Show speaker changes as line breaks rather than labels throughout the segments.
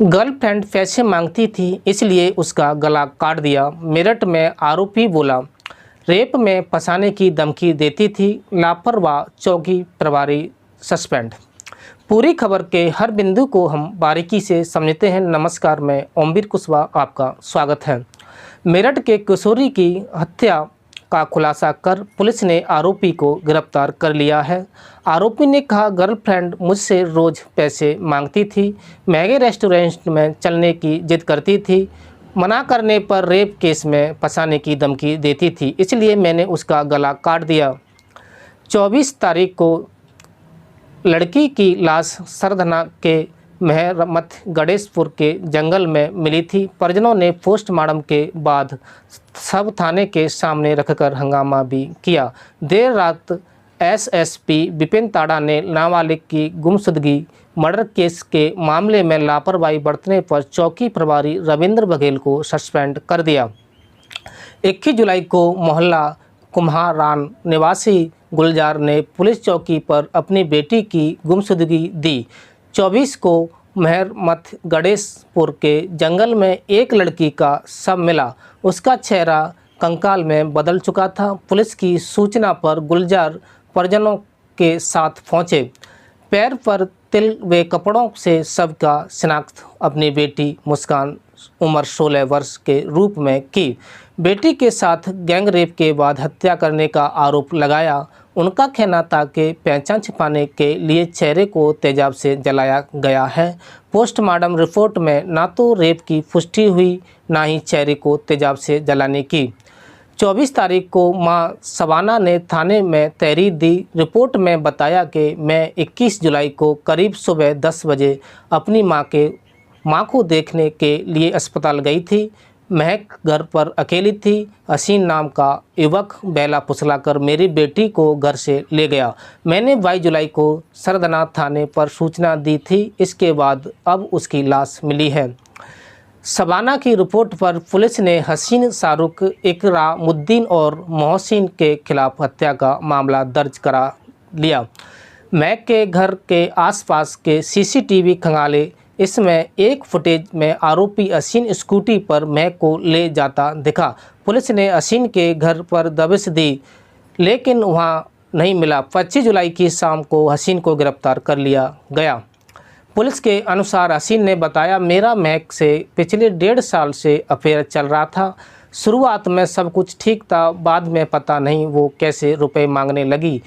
Girlfriend पैसे मांगती थी इसलिए उसका गला काट दिया। मेरठ में आरोपी बोला, रेप में फंसाने की धमकी देती थी, लापरवाह चौकी प्रभारी सस्पेंड। पूरी खबर के हर बिंदु को हम बारीकी से समझते हैं। नमस्कार, मैं ओमवीर कुशवाहा, आपका स्वागत है। मेरठ के किशोरी की हत्या का खुलासा कर पुलिस ने आरोपी को गिरफ्तार कर लिया है। आरोपी ने कहा, गर्लफ्रेंड मुझसे रोज़ पैसे मांगती थी, महंगे रेस्टोरेंट में चलने की जिद करती थी, मना करने पर रेप केस में फंसाने की धमकी देती थी, इसलिए मैंने उसका गला काट दिया। 24 तारीख को लड़की की लाश सरधना के महरमत गणेशपुर के जंगल में मिली थी। परिजनों ने पोस्टमार्टम के बाद शव थाने के सामने रखकर हंगामा भी किया। देर रात एसएसपी विपिन ताड़ा ने नाबालिग की गुमशुदगी मर्डर केस के मामले में लापरवाही बरतने पर चौकी प्रभारी रविंद्र बघेल को सस्पेंड कर दिया। 21 जुलाई को मोहल्ला कुम्हारान निवासी गुलजार ने पुलिस चौकी पर अपनी बेटी की गुमशुदगी दी। 24 को महरमत गणेशपुर के जंगल में एक लड़की का शव मिला। उसका चेहरा कंकाल में बदल चुका था। पुलिस की सूचना पर गुलजार परिजनों के साथ पहुंचे। पैर पर तिल व कपड़ों से शव का शिनाख्त अपनी बेटी मुस्कान उम्र 16 वर्ष के रूप में की। बेटी के साथ गैंग रेप के बाद हत्या करने का आरोप लगाया। उनका कहना था कि पहचान छिपाने के लिए चेहरे को तेजाब से जलाया गया है। पोस्टमार्टम रिपोर्ट में ना तो रेप की पुष्टि हुई, ना ही चेहरे को तेजाब से जलाने की। 24 तारीख को मां शबाना ने थाने में तहरीर दी। रिपोर्ट में बताया कि मैं 21 जुलाई को करीब सुबह 10 बजे अपनी मां को देखने के लिए अस्पताल गई थी। महक घर पर अकेली थी। हसीन नाम का युवक बेला फुसलाकर मेरी बेटी को घर से ले गया। मैंने 22 जुलाई को सरधना थाने पर सूचना दी थी। इसके बाद अब उसकी लाश मिली है। शबाना की रिपोर्ट पर पुलिस ने हसीन, शाहरुख, इकरामुद्दीन और मोहसिन के खिलाफ हत्या का मामला दर्ज करा लिया। महक के घर के आसपास के सीसीटीवी खंगाले। इसमें एक फुटेज में आरोपी हसीन स्कूटी पर महक को ले जाता दिखा। पुलिस ने हसीन के घर पर दबिश दी लेकिन वहां नहीं मिला। 25 जुलाई की शाम को हसीन को गिरफ्तार कर लिया गया। पुलिस के अनुसार हसीन ने बताया, मेरा महक से पिछले 1.5 साल से अफेयर चल रहा था। शुरुआत में सब कुछ ठीक था, बाद में पता नहीं वो कैसे रुपए मांगने लगी।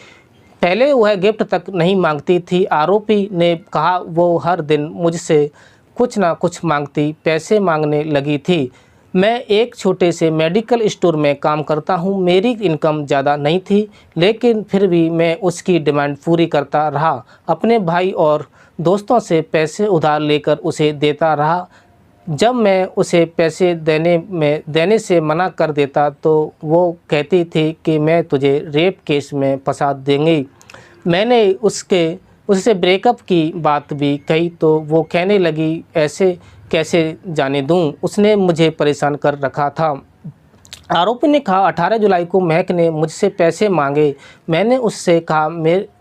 पहले वह गिफ्ट तक नहीं मांगती थी। आरोपी ने कहा वो हर दिन मुझसे कुछ ना कुछ मांगती, पैसे मांगने लगी थी। मैं एक छोटे से मेडिकल स्टोर में काम करता हूं। मेरी इनकम ज़्यादा नहीं थी, लेकिन फिर भी मैं उसकी डिमांड पूरी करता रहा। अपने भाई और दोस्तों से पैसे उधार लेकर उसे देता रहा। जब मैं उसे पैसे देने से मना कर देता तो वो कहती थी कि मैं तुझे रेप केस में फंसा देंगी। मैंने उससे ब्रेकअप की बात भी कही तो वो कहने लगी, ऐसे कैसे जाने दूं, उसने मुझे परेशान कर रखा था। आरोपी ने कहा, 18 जुलाई को महक ने मुझसे पैसे मांगे। मैंने उससे कहा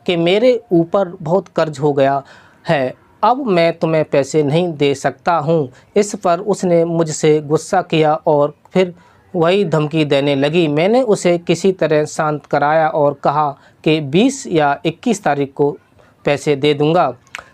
कि मेरे ऊपर बहुत कर्ज हो गया है, अब मैं तुम्हें पैसे नहीं दे सकता हूँ। इस पर उसने मुझसे गुस्सा किया और फिर वही धमकी देने लगी। मैंने उसे किसी तरह शांत कराया और कहा कि 20 या 21 तारीख को पैसे दे दूंगा।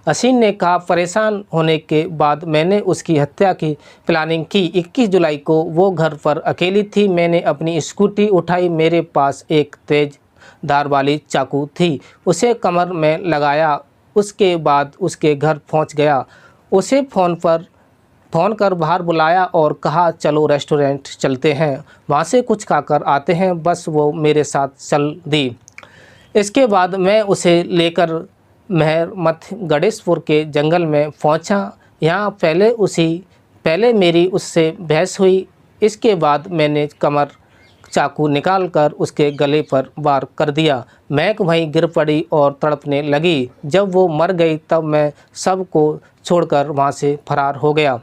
हसीन ने कहा, परेशान होने के बाद मैंने उसकी हत्या की प्लानिंग की। 21 जुलाई को वो घर पर अकेली थी। मैंने अपनी स्कूटी उठाई। मेरे पास एक तेज धार वाली चाकू थी। उसे कमर में लगाया। उसके बाद उसके घर पहुंच गया। उसे फ़ोन कर बाहर बुलाया और कहा, चलो रेस्टोरेंट चलते हैं, वहाँ से कुछ खाकर आते हैं। बस वो मेरे साथ चल दी। इसके बाद मैं उसे लेकर महरमत गणेशपुर के जंगल में पहुँचा। यहाँ पहले मेरी उससे बहस हुई। इसके बाद मैंने कमर चाकू निकालकर उसके गले पर वार कर दिया। महक वहीं गिर पड़ी और तड़पने लगी। जब वो मर गई तब मैं सबको छोड़कर वहाँ से फरार हो गया।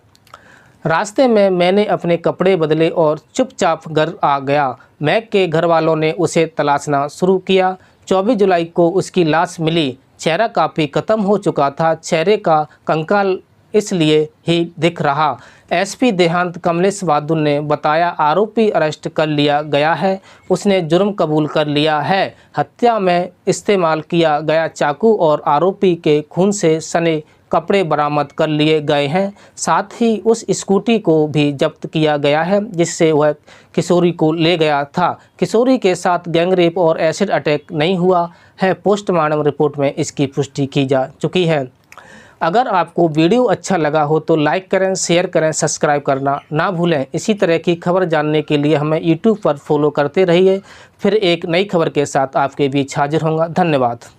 रास्ते में मैंने अपने कपड़े बदले और चुपचाप घर आ गया। महक के घर वालों ने उसे तलाशना शुरू किया। 24 जुलाई को उसकी लाश मिली। चेहरा काफ़ी ख़त्म हो चुका था। चेहरे का कंकाल इसलिए ही दिख रहा। एसपी देहात कमलेश बहादुर ने बताया, आरोपी अरेस्ट कर लिया गया है, उसने जुर्म कबूल कर लिया है। हत्या में इस्तेमाल किया गया चाकू और आरोपी के खून से सने कपड़े बरामद कर लिए गए हैं। साथ ही उस स्कूटी को भी जब्त किया गया है जिससे वह किशोरी को ले गया था। किशोरी के साथ गैंगरेप और एसिड अटैक नहीं हुआ है। पोस्टमार्टम रिपोर्ट में इसकी पुष्टि की जा चुकी है। अगर आपको वीडियो अच्छा लगा हो तो लाइक करें, शेयर करें, सब्सक्राइब करना ना भूलें। इसी तरह की खबर जानने के लिए हमें यूट्यूब पर फॉलो करते रहिए। फिर एक नई खबर के साथ आपके बीच हाजिर होऊंगा। धन्यवाद।